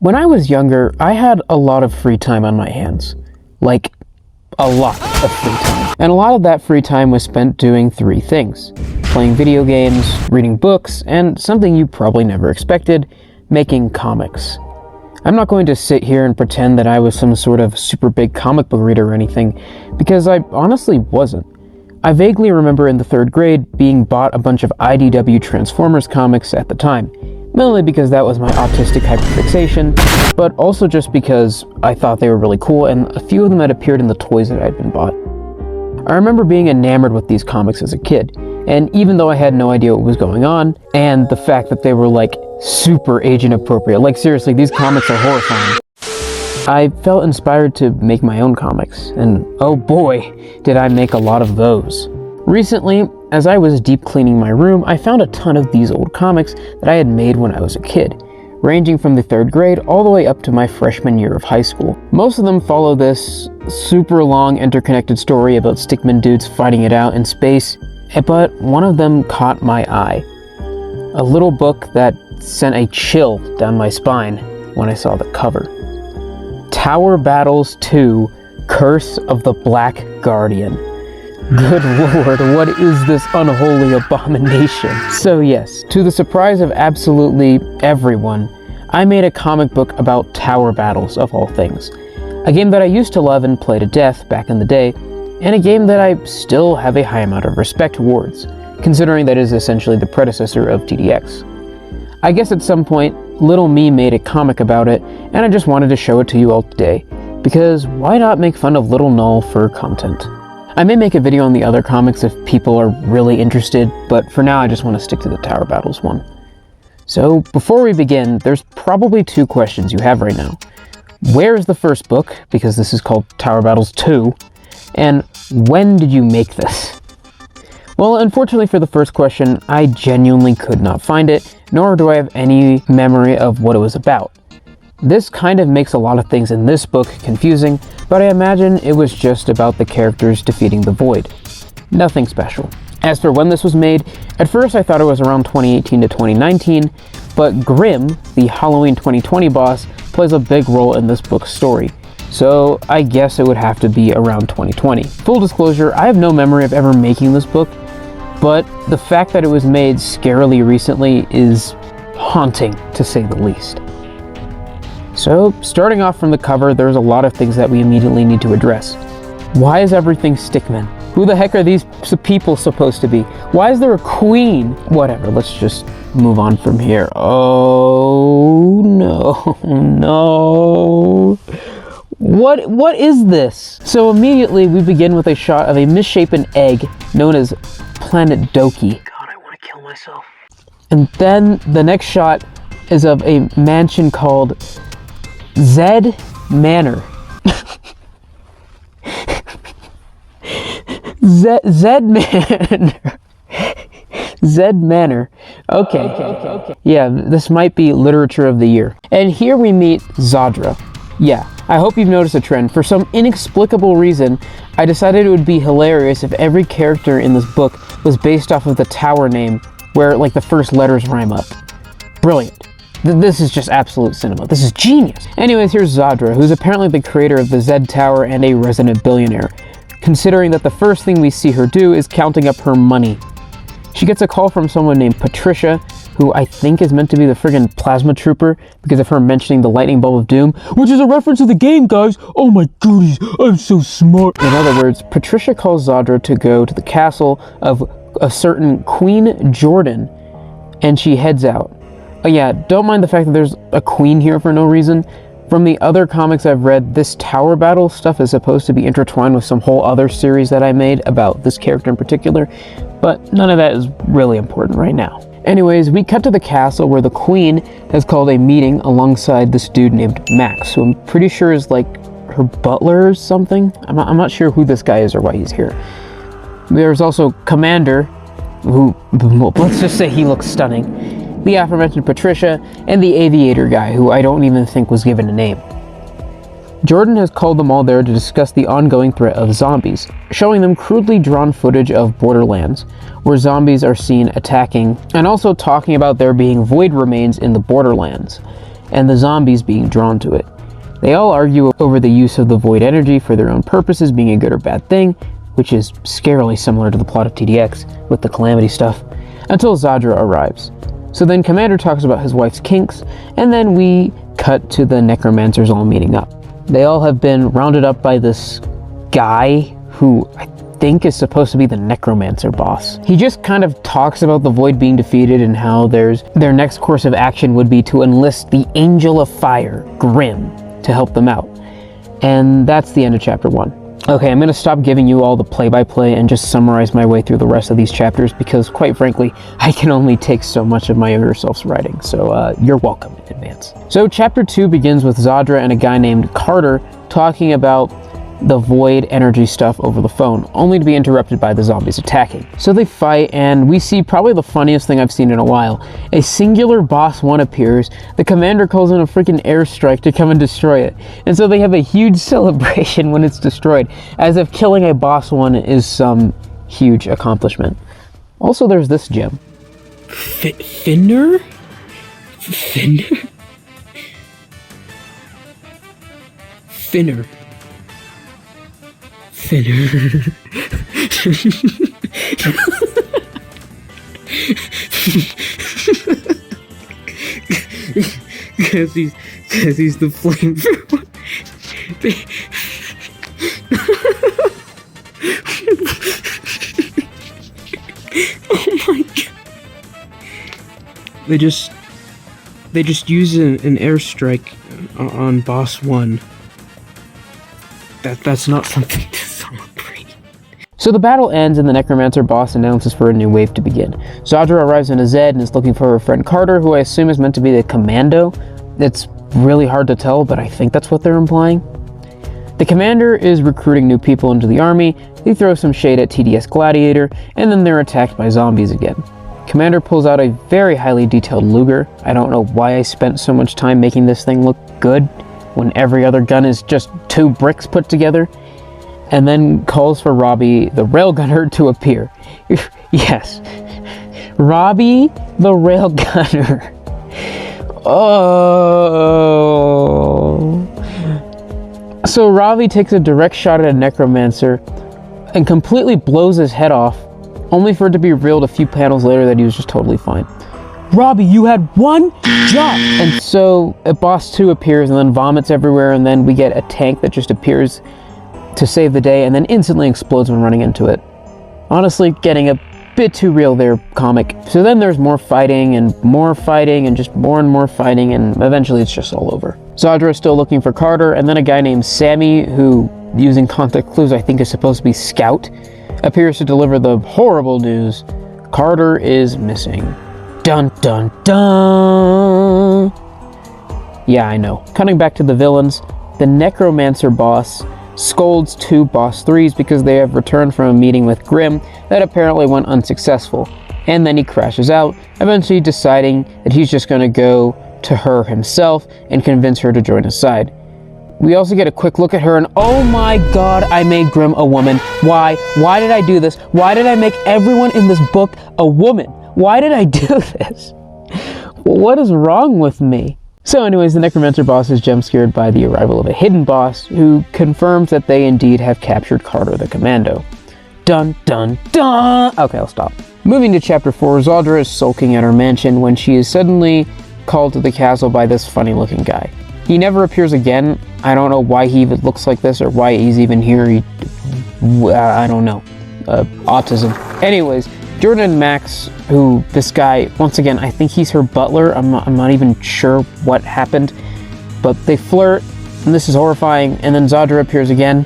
When I was younger, I had a lot of free time on my hands. Like, a lot of free time. And a lot of that free time was spent doing three things: playing video games, reading books, and something you probably never expected, making comics. I'm not going to sit here and pretend that I was some sort of super big comic book reader or anything, because I honestly wasn't. I vaguely remember in the 3rd grade being bought a bunch of IDW Transformers comics at the time, mainly because that was my autistic hyperfixation, but also just because I thought they were really cool, and a few of them had appeared in the toys that I'd been bought. I remember being enamored with these comics as a kid, and even though I had no idea what was going on, and the fact that they were like super age inappropriate, like seriously, these comics are horrifying, I felt inspired to make my own comics, and oh boy, did I make a lot of those. Recently, as I was deep cleaning my room, I found a ton of these old comics that I had made when I was a kid, ranging from the 3rd grade all the way up to my freshman year of high school. Most of them follow this super long interconnected story about stickman dudes fighting it out in space, but one of them caught my eye. A little book that sent a chill down my spine when I saw the cover. Tower Battles 2: Curse of the Black Guardian. Good lord, what is this unholy abomination? So yes, to the surprise of absolutely everyone, I made a comic book about tower battles, of all things. A game that I used to love and play to death back in the day, and a game that I still have a high amount of respect towards, considering that it is essentially the predecessor of TDX. I guess at some point, little me made a comic about it, and I just wanted to show it to you all today, because why not make fun of Little Null for content? I may make a video on the other comics if people are really interested, but for now I just want to stick to the Tower Battles one. So before we begin, there's probably two questions you have right now. Where is the first book, because this is called Tower Battles 2, and when did you make this? Well, unfortunately for the first question, I genuinely could not find it, nor do I have any memory of what it was about. This kind of makes a lot of things in this book confusing, but I imagine it was just about the characters defeating the Void. Nothing special. As for when this was made, at first I thought it was around 2018 to 2019, but Grimm, the Halloween 2020 boss, plays a big role in this book's story, so I guess it would have to be around 2020. Full disclosure, I have no memory of ever making this book, but the fact that it was made scarily recently is haunting, to say the least. So, starting off from the cover, there's a lot of things that we immediately need to address. Why is everything stickman? Who the heck are these people supposed to be? Why is there a queen? Whatever, let's just move on from here. Oh no, no. What is this? So immediately we begin with a shot of a misshapen egg known as Planet Doki. God, I want to kill myself. And then the next shot is of a mansion called Zed Manor. Zed Manor. Zed Manor. Okay. Yeah, this might be literature of the year. And here we meet Zadra. Yeah, I hope you've noticed a trend. For some inexplicable reason, I decided it would be hilarious if every character in this book was based off of the tower name, where like the first letters rhyme up. Brilliant. This is just absolute cinema. This is genius. Anyways, here's Zadra, who's apparently the creator of the Zed Tower and a resident billionaire, considering that the first thing we see her do is counting up her money. She gets a call from someone named Patricia, who I think is meant to be the friggin' plasma trooper because of her mentioning the lightning bulb of doom, which is a reference to the game, guys. Oh my goodies, I'm so smart. In other words, Patricia calls Zadra to go to the castle of a certain Queen Jordan, and she heads out. Oh yeah, don't mind the fact that there's a queen here for no reason. From the other comics I've read, this tower battle stuff is supposed to be intertwined with some whole other series that I made about this character in particular, but none of that is really important right now. Anyways, we cut to the castle where the queen has called a meeting alongside this dude named Max, who I'm pretty sure is like her butler or something. I'm not sure who this guy is or why he's here. There's also Commander, who, well, let's just say he looks stunning. The aforementioned Patricia, and the aviator guy, who I don't even think was given a name. Jordan has called them all there to discuss the ongoing threat of zombies, showing them crudely drawn footage of Borderlands, where zombies are seen attacking, and also talking about there being void remains in the Borderlands. and the zombies being drawn to it. They all argue over the use of the void energy for their own purposes being a good or bad thing, which is scarily similar to the plot of TDX with the Calamity stuff, until Zadra arrives. So then Commander talks about his wife's kinks, and then we cut to the necromancers all meeting up. They all have been rounded up by this guy who I think is supposed to be the necromancer boss. He just kind of talks about the void being defeated and how their next course of action would be to enlist the Angel of Fire, Grim, to help them out. And that's the end of chapter 1. Okay, I'm going to stop giving you all the play-by-play and just summarize my way through the rest of these chapters because, quite frankly, I can only take so much of my younger self's writing, so you're welcome in advance. So chapter 2 begins with Zadra and a guy named Carter talking about the void energy stuff over the phone, only to be interrupted by the zombies attacking. So they fight, and we see probably the funniest thing I've seen in a while. A singular boss 1 appears, the commander calls in a freaking airstrike to come and destroy it, and so they have a huge celebration when it's destroyed, as if killing a boss 1 is some huge accomplishment. Also, there's this gem. Finner? Finner? Finner. Finner. Because he's the flamethrower. Oh my god. They just use an airstrike on boss 1. That's not something to celebrate. So the battle ends and the necromancer boss announces for a new wave to begin. Zadra arrives in a Zed and is looking for her friend Carter, who I assume is meant to be the commando. It's really hard to tell, but I think that's what they're implying. The commander is recruiting new people into the army. He throws some shade at TDS Gladiator, and then they're attacked by zombies again. Commander pulls out a very highly detailed Luger. I don't know why I spent so much time making this thing look good when every other gun is just 2 bricks put together, and then calls for Robbie, the railgunner, to appear. Yes, Robbie, the railgunner. Oh. So Robbie takes a direct shot at a necromancer and completely blows his head off, only for it to be revealed a few panels later that he was just totally fine. Robbie, you had one job! And so a boss 2 appears and then vomits everywhere, and then we get a tank that just appears to save the day and then instantly explodes when running into it. Honestly, getting a bit too real there, comic. So then there's more fighting and just more and more fighting, and eventually it's just all over. Zadra is still looking for Carter, and then a guy named Sammy, who, using context clues I think is supposed to be Scout, appears to deliver the horrible news. Carter is missing. Dun dun dun! Yeah, I know. Cutting back to the villains, the necromancer boss scolds 2 boss 3s because they have returned from a meeting with Grim that apparently went unsuccessful, and then he crashes out, eventually deciding that he's just going to go to her himself and convince her to join his side. We also get a quick look at her, and oh my god, I made Grim a woman. Why? Why did I do this? Why did I make everyone in this book a woman? Why did I do this? What is wrong with me? So anyways, the necromancer boss is jump-scared by the arrival of a hidden boss who confirms that they indeed have captured Carter the Commando. Dun dun dun! Okay, I'll stop. Moving to chapter 4, Zadra is sulking at her mansion when she is suddenly called to the castle by this funny-looking guy. He never appears again. I don't know why he even looks like this or why he's even here. I don't know. Autism. Anyways, Jordan and Max, who this guy, once again, I think he's her butler. I'm not even sure what happened, but they flirt, and this is horrifying, and then Zadra appears again.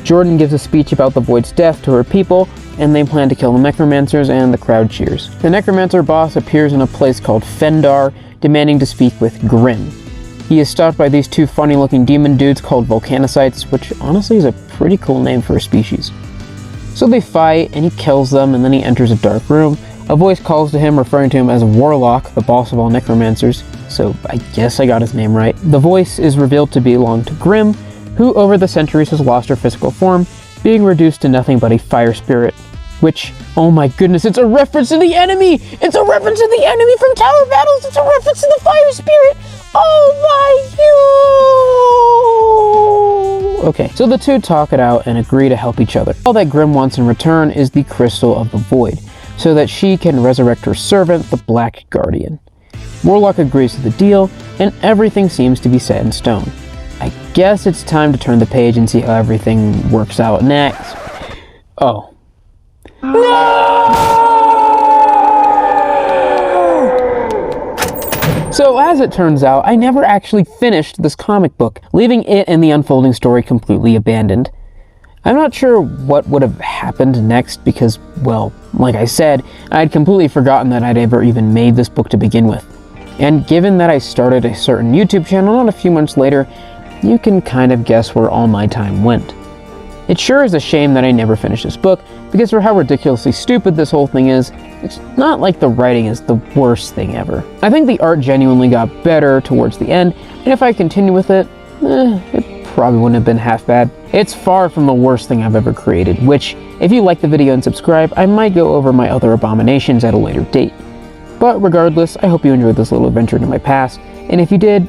Jordan gives a speech about the Void's death to her people, and they plan to kill the necromancers, and the crowd cheers. The necromancer boss appears in a place called Fendar, demanding to speak with Grim. He is stopped by these 2 funny-looking demon dudes called Volcanocytes, which honestly is a pretty cool name for a species. So they fight, and he kills them, and then he enters a dark room. A voice calls to him, referring to him as Warlock, the boss of all necromancers, so I guess I got his name right. The voice is revealed to belong to Grim, who over the centuries has lost her physical form, being reduced to nothing but a fire spirit. Which, oh my goodness, it's a reference to the enemy! It's a reference to the enemy from Tower Battles! It's a reference to the Fire Spirit! Oh my god! Okay, so the two talk it out and agree to help each other. All that Grimm wants in return is the Crystal of the Void, so that she can resurrect her servant, the Black Guardian. Warlock agrees to the deal, and everything seems to be set in stone. I guess it's time to turn the page and see how everything works out next. Oh. No! So as it turns out, I never actually finished this comic book, leaving it and the unfolding story completely abandoned. I'm not sure what would have happened next because, well, like I said, I'd completely forgotten that I'd ever even made this book to begin with. And given that I started a certain YouTube channel not a few months later, you can kind of guess where all my time went. It sure is a shame that I never finished this book, because for how ridiculously stupid this whole thing is, it's not like the writing is the worst thing ever. I think the art genuinely got better towards the end, and if I continue with it, it probably wouldn't have been half bad. It's far from the worst thing I've ever created, which, if you like the video and subscribe, I might go over my other abominations at a later date. But regardless, I hope you enjoyed this little adventure into my past, and if you did,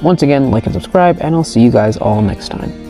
once again, like and subscribe, and I'll see you guys all next time.